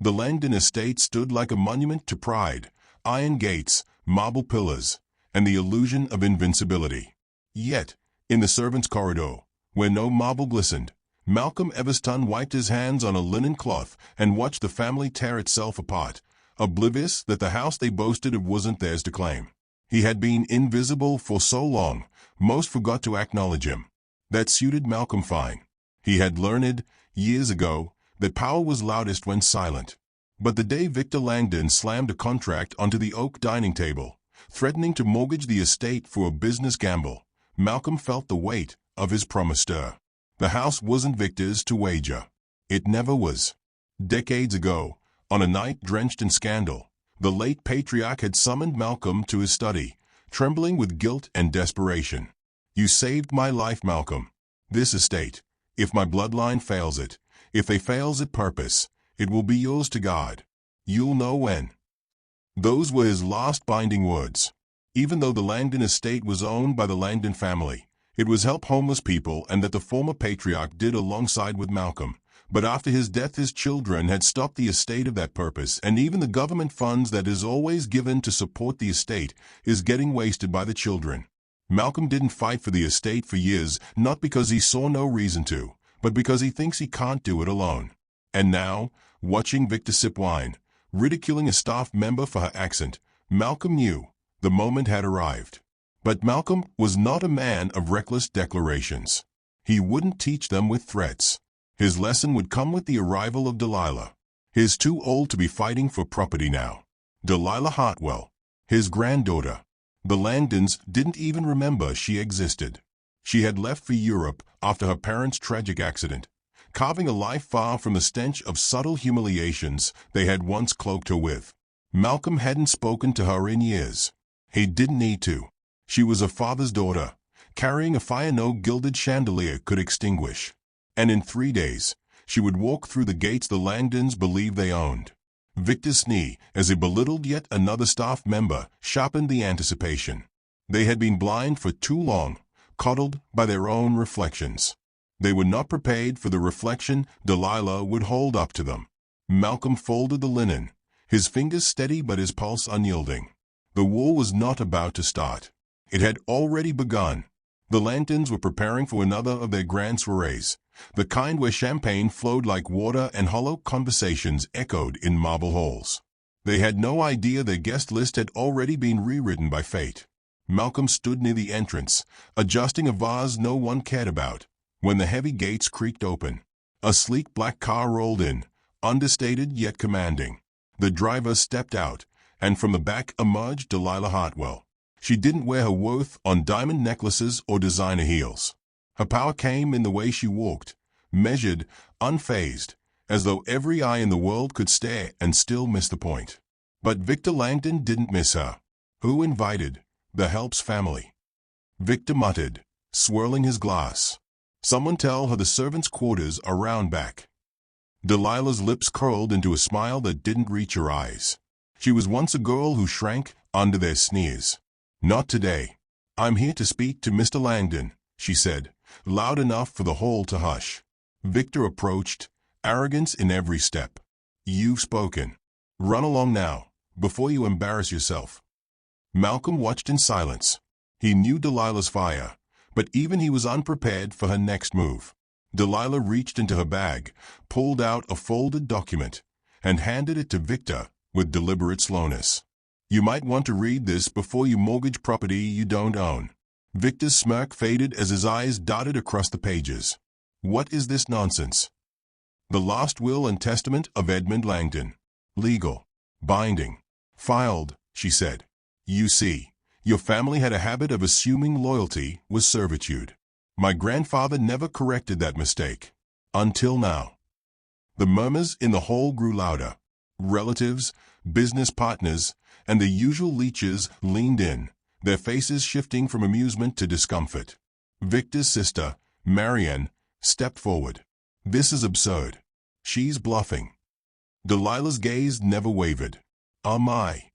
The Langdon estate stood like a monument to pride, iron gates, marble pillars, and the illusion of invincibility. Yet, in the servants' corridor, where no marble glistened, Malcolm Everston wiped his hands on a linen cloth and watched the family tear itself apart, oblivious that the house they boasted of wasn't theirs to claim. He had been invisible for so long, most forgot to acknowledge him. That suited Malcolm fine. He had learned, years ago, that power was loudest when silent. But the day Victor Langdon slammed a contract onto the oak dining table, threatening to mortgage the estate for a business gamble, Malcolm felt the weight of his promise stir. The house wasn't Victor's to wager. It never was. Decades ago, on a night drenched in scandal, the late patriarch had summoned Malcolm to his study, trembling with guilt and desperation. "You saved my life, Malcolm. This estate, if my bloodline fails it, if they fails its purpose, it will be yours to guard. You'll know when." Those were his last binding words. Even though the Langdon estate was owned by the Langdon family, it was help homeless people and that the former patriarch did alongside with Malcolm. But after his death his children had stopped the estate of that purpose, and even the government funds that is always given to support the estate is getting wasted by the children. Malcolm didn't fight for the estate for years, not because he saw no reason to, but because he thinks he can't do it alone. And now, watching Victor sip wine, ridiculing a staff member for her accent, Malcolm knew the moment had arrived. But Malcolm was not a man of reckless declarations. He wouldn't teach them with threats. His lesson would come with the arrival of Delilah. He's too old to be fighting for property now. Delilah Hartwell, his granddaughter. The Langdons didn't even remember she existed. She had left for Europe after her parents' tragic accident, carving a life far from the stench of subtle humiliations they had once cloaked her with. Malcolm hadn't spoken to her in years. He didn't need to. She was a father's daughter, carrying a fire no gilded chandelier could extinguish. And in 3 days, she would walk through the gates the Langdons believed they owned. Victor's knee, as he belittled yet another staff member, sharpened the anticipation. They had been blind for too long, coddled by their own reflections. They were not prepared for the reflection Delilah would hold up to them. Malcolm folded the linen, his fingers steady but his pulse unyielding. The war was not about to start. It had already begun. The Langdons were preparing for another of their grand soirees, the kind where champagne flowed like water and hollow conversations echoed in marble halls. They had no idea their guest list had already been rewritten by fate. Malcolm stood near the entrance, adjusting a vase no one cared about, when the heavy gates creaked open. A sleek black car rolled in, understated yet commanding. The driver stepped out, and from the back emerged Delilah Hartwell. She didn't wear her worth on diamond necklaces or designer heels. Her power came in the way she walked, measured, unfazed, as though every eye in the world could stare and still miss the point. But Victor Langdon didn't miss her. Who invited? The Helps family. Victor muttered, swirling his glass. Someone tell her the servants' quarters are round back. Delilah's lips curled into a smile that didn't reach her eyes. She was once a girl who shrank under their sneers. Not today. "I'm here to speak to Mr. Langdon," she said, loud enough for the hall to hush. Victor approached, arrogance in every step. "You've spoken. Run along now, before you embarrass yourself." Malcolm watched in silence. He knew Delilah's fire, but even he was unprepared for her next move. Delilah reached into her bag, pulled out a folded document, and handed it to Victor with deliberate slowness. "You might want to read this before you mortgage property you don't own." Victor's smirk faded as his eyes darted across the pages. "What is this nonsense?" "The last will and testament of Edmund Langdon. Legal. Binding. Filed," she said. "You see, your family had a habit of assuming loyalty was servitude. My grandfather never corrected that mistake. Until now." The murmurs in the hall grew louder. Relatives, business partners, and the usual leeches leaned in, their faces shifting from amusement to discomfort. Victor's sister, Marianne, stepped forward. "This is absurd. She's bluffing." Delilah's gaze never wavered. "Oh my."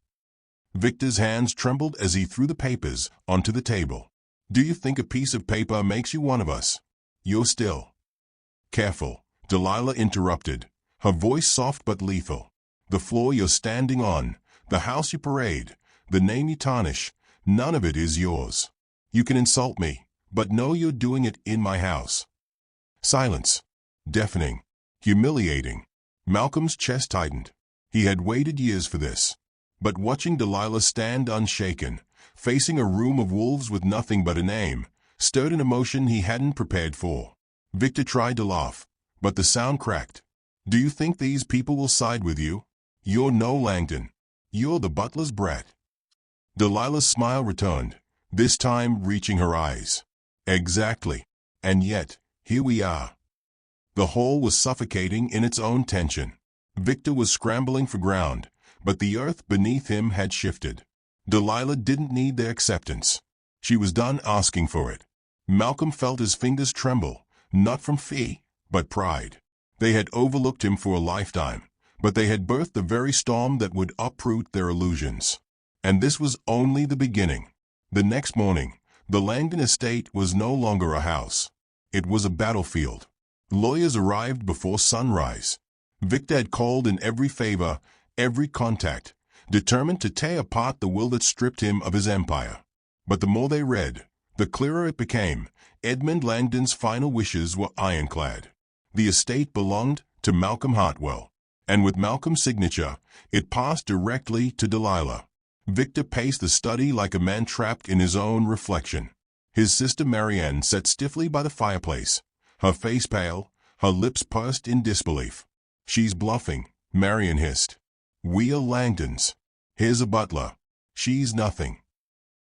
Victor's hands trembled as he threw the papers onto the table. "Do you think a piece of paper makes you one of us? You're still." "Careful," Delilah interrupted, her voice soft but lethal. The floor you're standing on, the house you parade, the name you tarnish, none of it is yours. You can insult me, but know you're doing it in my house." Silence. Deafening. Humiliating. Malcolm's chest tightened. He had waited years for this. But watching Delilah stand unshaken, facing a room of wolves with nothing but a name, stirred an emotion he hadn't prepared for. Victor tried to laugh, but the sound cracked. "Do you think these people will side with you? You're no Langdon. You're the butler's brat." Delilah's smile returned, this time reaching her eyes. "Exactly. And yet, here we are." The hall was suffocating in its own tension. Victor was scrambling for ground, but the earth beneath him had shifted. Delilah didn't need their acceptance. She was done asking for it. Malcolm felt his fingers tremble, not from fear, but pride. They had overlooked him for a lifetime, but they had birthed the very storm that would uproot their illusions. And this was only the beginning. The next morning, the Langdon estate was no longer a house. It was a battlefield. Lawyers arrived before sunrise. Victor had called in every favor, every contact, determined to tear apart the will that stripped him of his empire. But the more they read, the clearer it became. Edmund Langdon's final wishes were ironclad. The estate belonged to Malcolm Hartwell, and with Malcolm's signature, it passed directly to Delilah. Victor paced the study like a man trapped in his own reflection. His sister Marianne sat stiffly by the fireplace, her face pale, her lips pursed in disbelief. "She's bluffing," Marianne hissed. "We are Langdons. Here's a butler. She's nothing."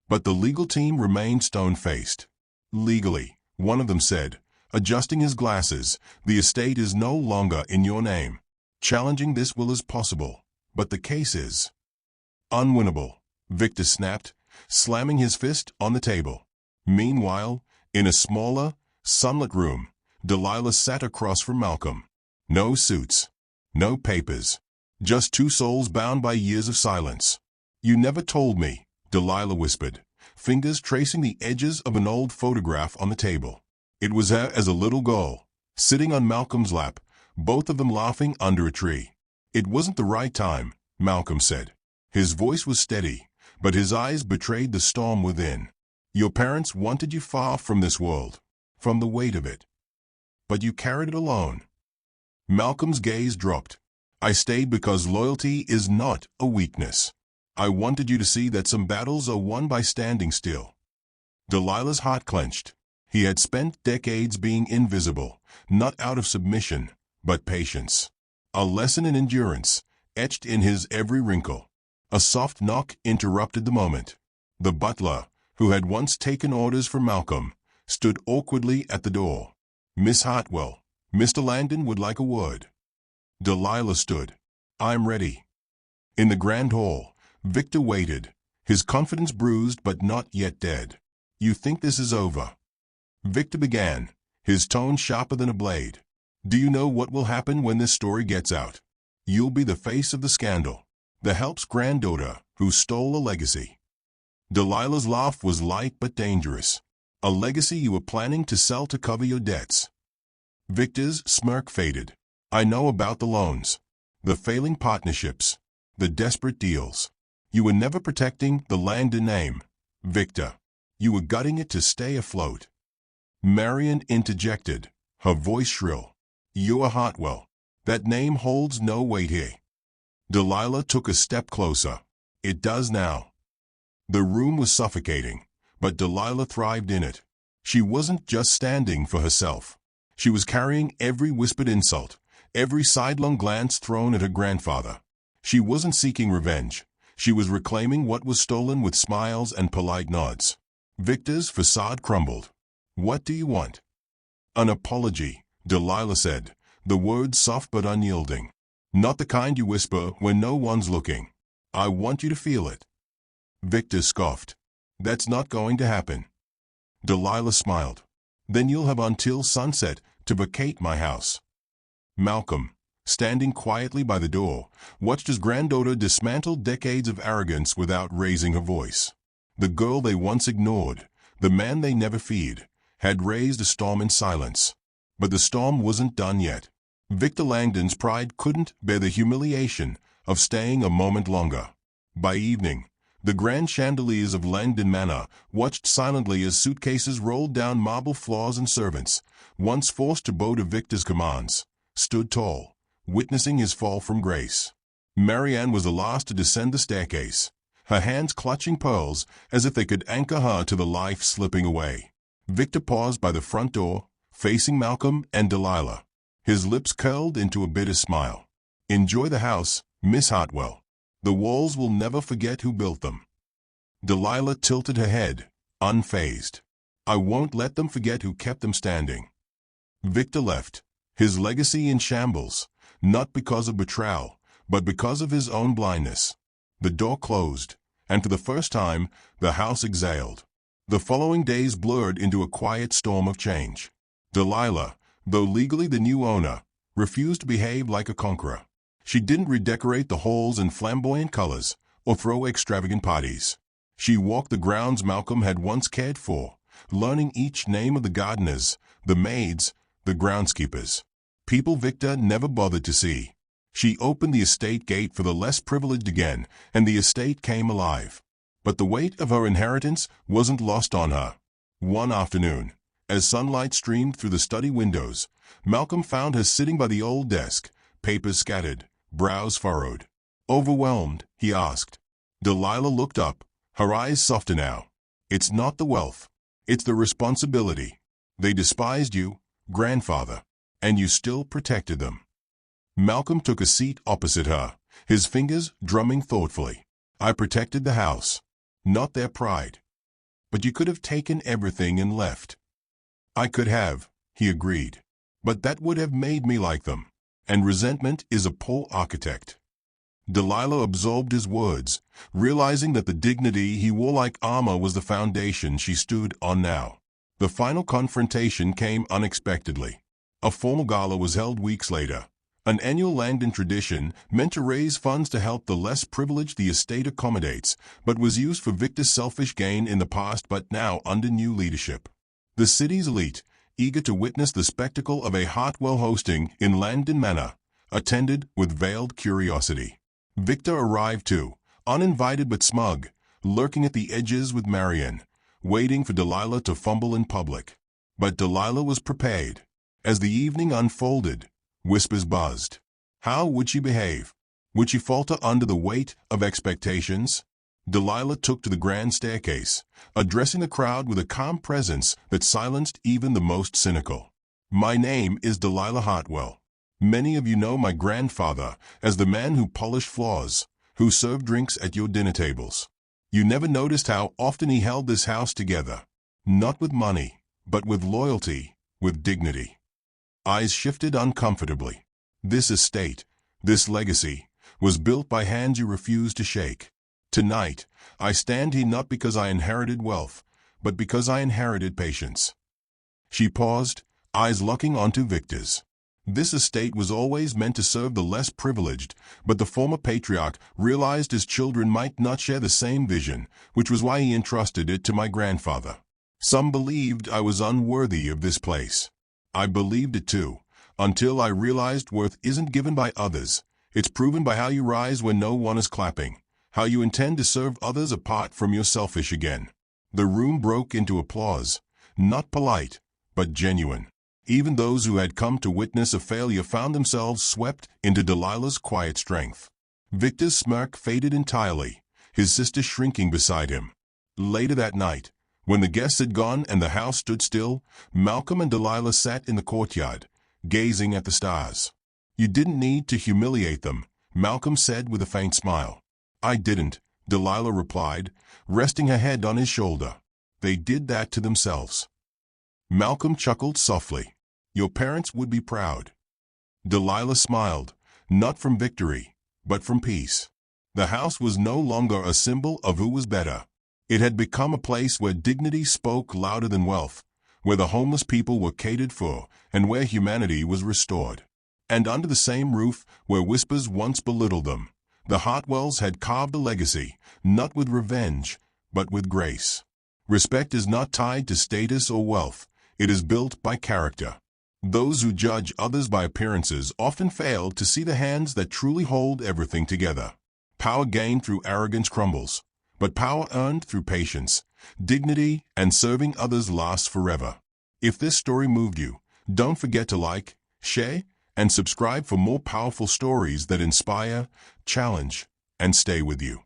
But the legal team remained stone-faced. "Legally," one of them said, adjusting his glasses, "the estate is no longer in your name. Challenging this will is possible, but the case is unwinnable," Victor snapped, slamming his fist on the table. Meanwhile, in a smaller, sunlit room, Delilah sat across from Malcolm. No suits, no papers, just two souls bound by years of silence. "You never told me," Delilah whispered, fingers tracing the edges of an old photograph on the table. It was her as a little girl, sitting on Malcolm's lap, both of them laughing under a tree. "It wasn't the right time," Malcolm said. His voice was steady, but his eyes betrayed the storm within. "Your parents wanted you far from this world, from the weight of it. But you carried it alone." Malcolm's gaze dropped. "I stayed because loyalty is not a weakness. I wanted you to see that some battles are won by standing still." Delilah's heart clenched. He had spent decades being invisible, not out of submission, but patience. A lesson in endurance, etched in his every wrinkle. A soft knock interrupted the moment. The butler, who had once taken orders for Malcolm, stood awkwardly at the door. "Miss Hartwell, Mr. Langdon would like a word." Delilah stood. "I'm ready." In the grand hall, Victor waited, his confidence bruised but not yet dead. "You think this is over?" Victor began, his tone sharper than a blade. "Do you know what will happen when this story gets out? You'll be the face of the scandal, the help's granddaughter who stole a legacy." Delilah's laugh was light but dangerous. "A legacy you were planning to sell to cover your debts." Victor's smirk faded. "I know about the loans, the failing partnerships, the desperate deals. You were never protecting the Langdon name, Victor. You were gutting it to stay afloat." Marian interjected, her voice shrill. "You're Hartwell. That name holds no weight here." Delilah took a step closer. "It does now." The room was suffocating, but Delilah thrived in it. She wasn't just standing for herself. She was carrying every whispered insult, every sidelong glance thrown at her grandfather. She wasn't seeking revenge. She was reclaiming what was stolen with smiles and polite nods. Victor's facade crumbled. "What do you want?" "An apology," Delilah said, the words soft but unyielding. "Not the kind you whisper when no one's looking. I want you to feel it." Victor scoffed. "That's not going to happen." Delilah smiled. "Then you'll have until sunset to vacate my house." Malcolm, standing quietly by the door, watched his granddaughter dismantle decades of arrogance without raising her voice. The girl they once ignored, the man they never feared, had raised a storm in silence. But the storm wasn't done yet. Victor Langdon's pride couldn't bear the humiliation of staying a moment longer. By evening, the grand chandeliers of Langdon Manor watched silently as suitcases rolled down marble floors and servants, once forced to bow to Victor's commands, stood tall, witnessing his fall from grace. Marianne was the last to descend the staircase, her hands clutching pearls as if they could anchor her to the life slipping away. Victor paused by the front door, facing Malcolm and Delilah, his lips curled into a bitter smile. "Enjoy the house, Miss Hartwell. The walls will never forget who built them." Delilah tilted her head, unfazed. "I won't let them forget who kept them standing." Victor left, his legacy in shambles, not because of betrayal, but because of his own blindness. The door closed, and for the first time, the house exhaled. The following days blurred into a quiet storm of change. Delilah, though legally the new owner, refused to behave like a conqueror. She didn't redecorate the halls in flamboyant colors or throw extravagant parties. She walked the grounds Malcolm had once cared for, learning each name of the gardeners, the maids, the groundskeepers. People Victor never bothered to see. She opened the estate gate for the less privileged again, and the estate came alive. But the weight of her inheritance wasn't lost on her. One afternoon, as sunlight streamed through the study windows, Malcolm found her sitting by the old desk, papers scattered, brows furrowed. "Overwhelmed?" he asked. Delilah looked up, her eyes softer now. "It's not the wealth. It's the responsibility. They despised you, grandfather, and you still protected them." Malcolm took a seat opposite her, his fingers drumming thoughtfully. "I protected the house, not their pride. But you could have taken everything and left." "I could have," he agreed. "But that would have made me like them. And resentment is a poor architect." Delilah absorbed his words, realizing that the dignity he wore like armor was the foundation she stood on now. The final confrontation came unexpectedly. A formal gala was held weeks later, an annual Langdon tradition meant to raise funds to help the less privileged the estate accommodates, but was used for Victor's selfish gain in the past but now under new leadership. The city's elite, eager to witness the spectacle of a Hartwell hosting in Langdon Manor, attended with veiled curiosity. Victor arrived too, uninvited but smug, lurking at the edges with Marianne, waiting for Delilah to fumble in public. But Delilah was prepared. As the evening unfolded, whispers buzzed. How would she behave? Would she falter under the weight of expectations? Delilah took to the grand staircase, addressing the crowd with a calm presence that silenced even the most cynical. "My name is Delilah Hartwell. Many of you know my grandfather as the man who polished floors, who served drinks at your dinner tables. You never noticed how often he held this house together, not with money, but with loyalty, with dignity." Eyes shifted uncomfortably. This estate, this legacy, was built by hands you refused to shake. Tonight, I stand here not because I inherited wealth, but because I inherited patience. She paused, eyes locking onto Victor's. This estate was always meant to serve the less privileged, but the former patriarch realized his children might not share the same vision, which was why he entrusted it to my grandfather. Some believed I was unworthy of this place. I believed it too, until I realized worth isn't given by others. It's proven by how you rise when no one is clapping, how you intend to serve others apart from your selfish again. The room broke into applause, not polite, but genuine. Even those who had come to witness a failure found themselves swept into Delilah's quiet strength. Victor's smirk faded entirely, his sister shrinking beside him. Later that night, when the guests had gone and the house stood still, Malcolm and Delilah sat in the courtyard, gazing at the stars. "You didn't need to humiliate them," Malcolm said with a faint smile. "I didn't," Delilah replied, resting her head on his shoulder. "They did that to themselves." Malcolm chuckled softly. "Your parents would be proud." Delilah smiled, not from victory, but from peace. The house was no longer a symbol of who was better. It had become a place where dignity spoke louder than wealth, where the homeless people were catered for, and where humanity was restored. And under the same roof, where whispers once belittled them, the Hartwells had carved a legacy, not with revenge, but with grace. Respect is not tied to status or wealth. It is built by character. Those who judge others by appearances often fail to see the hands that truly hold everything together. Power gained through arrogance crumbles, but power earned through patience, dignity, and serving others lasts forever. If this story moved you, don't forget to like, share, and subscribe for more powerful stories that inspire, challenge, and stay with you.